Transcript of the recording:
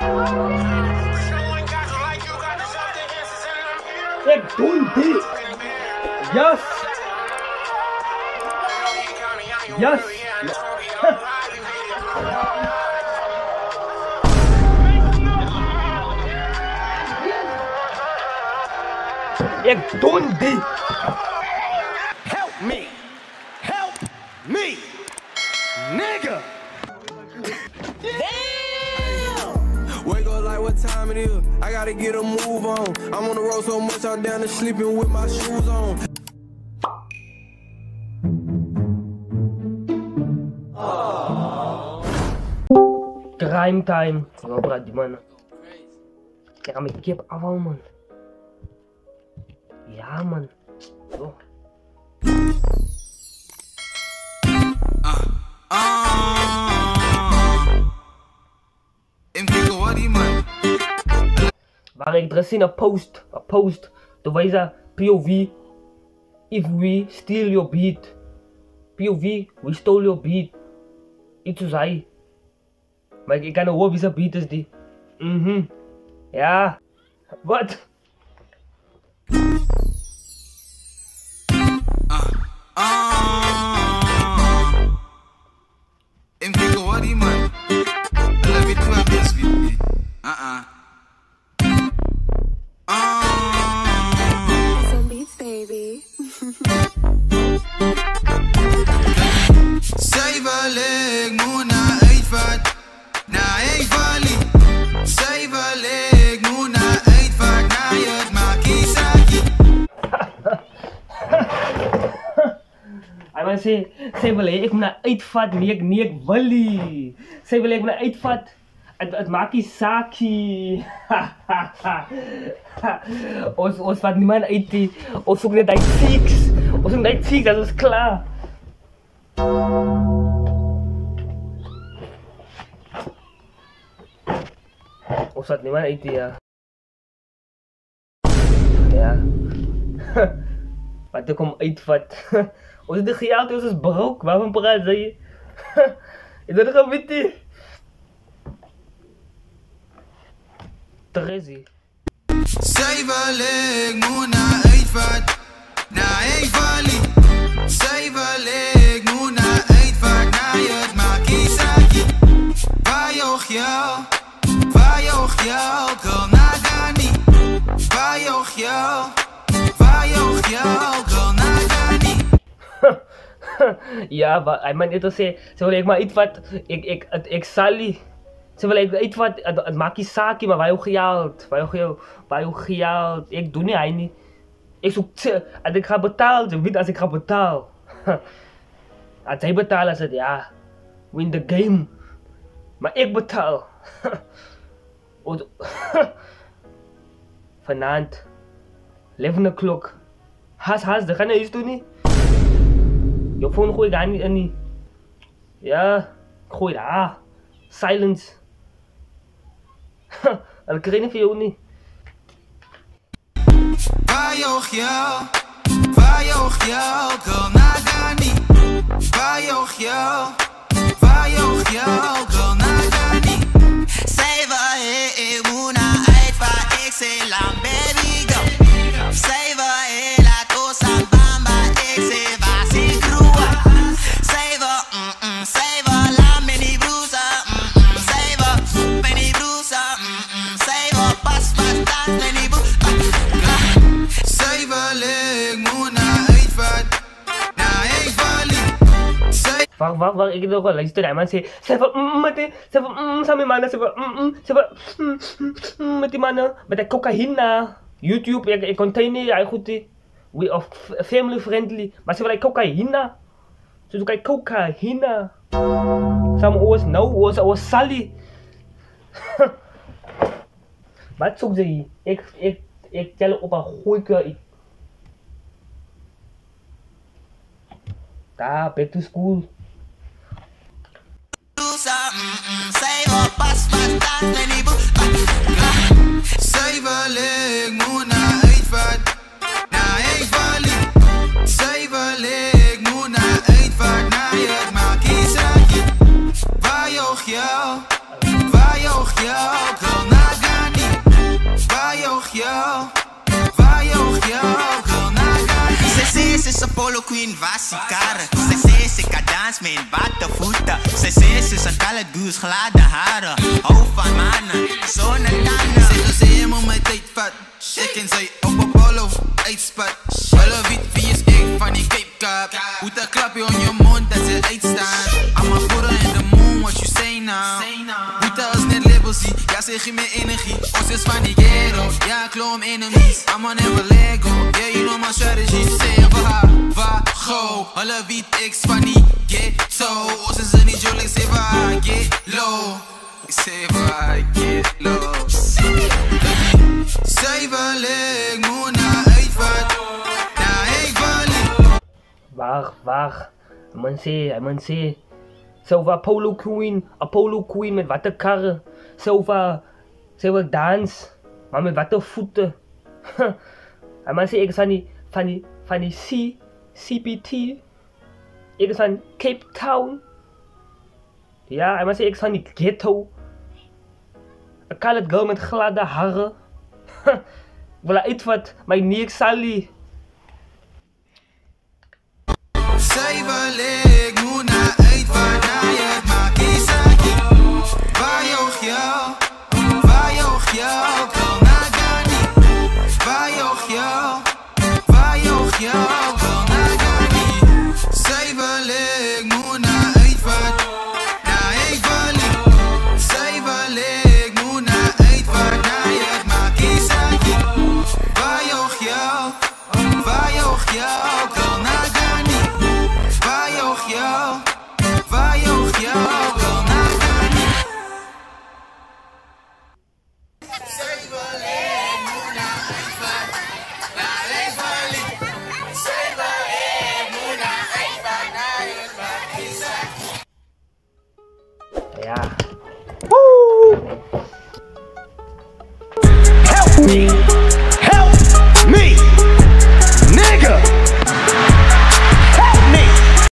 Ik doe dit. Yes. Yes. Ik doe dit. Help me! Help me! Nigga! Wake up like what time it is. I gotta get a move on. I'm on the road so much I'm down to sleeping with my shoes on. Crime time. Sobra di man. Kaya kami keep awal man. Ja man. So. Waar ik er zien een post, toen wij zeggen POV, if we steal your beat, POV, we stole your beat, iets zo zei, maar ik kan horen wie zijn beat is die, ja, wat? Some beats, baby. Cijferlijk moet naar uitvaart, naar Evali. Cijferlijk moet naar uitvaart, naar het Makisaki. Hij maar zei ik moet naar uitvaart, niet ik willie. Zij wil ik naar uitvaart. Het Makisaki. Ons vat niemand uit. Ons zoekt net uit six. Ons zoekt uit six, dat is klaar. Ons vat niemand uit, ja. Ja. Wat ik om uitvat. Ons is de geld, ons is broek. Waarom praat je? Is dat een gewittie? Terezi. Cijferlijk moet naar uitvaart, naar Evali. Cijferlijk moet naar uitvaart, naar het Makisaki. Waar joch jou, kom naar Gani. Waar joch jou, kom naar Gani. Ja, maar hij meent het ze wil ik maar iets wat ik sali. Ze wil ik iets wat het Makisaki, maar waar je geld, ik doe niet hij niet. Ik zoek als ik ga betalen, ze weet als ik ga betalen. Als zij betalen, ze ja, win the game. Maar ik betaal. Vanavond, 11 o'clock. Haas, dat ga je iets doen niet. Je phone gooi ik aan niet. Ja, gooi daar. Silence. Dat krijg je voor jou niet. Waar joch jou, kom naar Gani. Waar joch jou, kom naar Gani. Zij wil ik moet naar uitvaart, ik zei lang baby go. Zij wil laat ons aan bamba, ik zei was ik groeien. Zij wil laat me niet broezen, zij wil me niet broezen, zij wil pas dans me niet broezen. Cijferlijk moet naar uitvaart, naar Evali. Wacht, ik nog wel luisteren. Hij man zei, zij van samen mannen, zij van met die mannen, met de cocaïne. YouTube, ik container, hij goed die. We are family friendly, maar ze wil cocaïne. Ze zoeken cocaïne. Samen oors nou, oors sali. Wat zoek ze hier? Ik tel op een goeie keer. Daar, back to school. Cijferlijk moet naar uitvaart, naar Evali. Cijferlijk moet naar uitvaart, naar het Makisaki. Waar joch jou, Ze is een polo queen, was cara. Ze kan dansen met battenvoeten. Ze is een kale duus, gladde haren. Hou van mannen, zonder tanden. Ze helemaal mijn tijd vat. Ik en zij op een polo, uitspot. Alle wit wie is ik van die Cape Cup. Moet een klapje om je mond dat ze uitstaan. I'm a put in the moon, what you say now. Moet als net label zie, ja zeg je meer energie. Ons is van die ghetto, ja klom enemies. I'm on never let go, yeah you know my strategy. Say va, go. Alle wit ex van die ghetto. Ons is er niet jolik, say va, get low. Ik say va, get low. Zij wil ik moet naar uitvaart. Wacht. Man say. Silva Apollo Queen met waterkarren. Silva dans, maar met watervoeten. En man say ik is van die CPT. Ik is van Cape Town. Ja, en man say ik is van die ghetto. Een kale girl met gladde haren. Ik wil iets wat mijn nek Sally. Zij wil ik moet naar uitvaart, naar je maak je zaakje. Waar joog jou, wil naar Ghani. Waar joog jou, wil naar Ghani. Zij wil ik moet naar uitvaart, naar ik wil. Zij wil ik moet naar uitvaart, naar je maak je zaakje. Waar joog jou, wil naar Ghani. Waar joog jou, wil naar Ghani. Zij wil ik moet naar uitvaart, naar ik wil. Zij wil ik moet naar uitvaart, naar ik wil. Ja. Woe! Help me.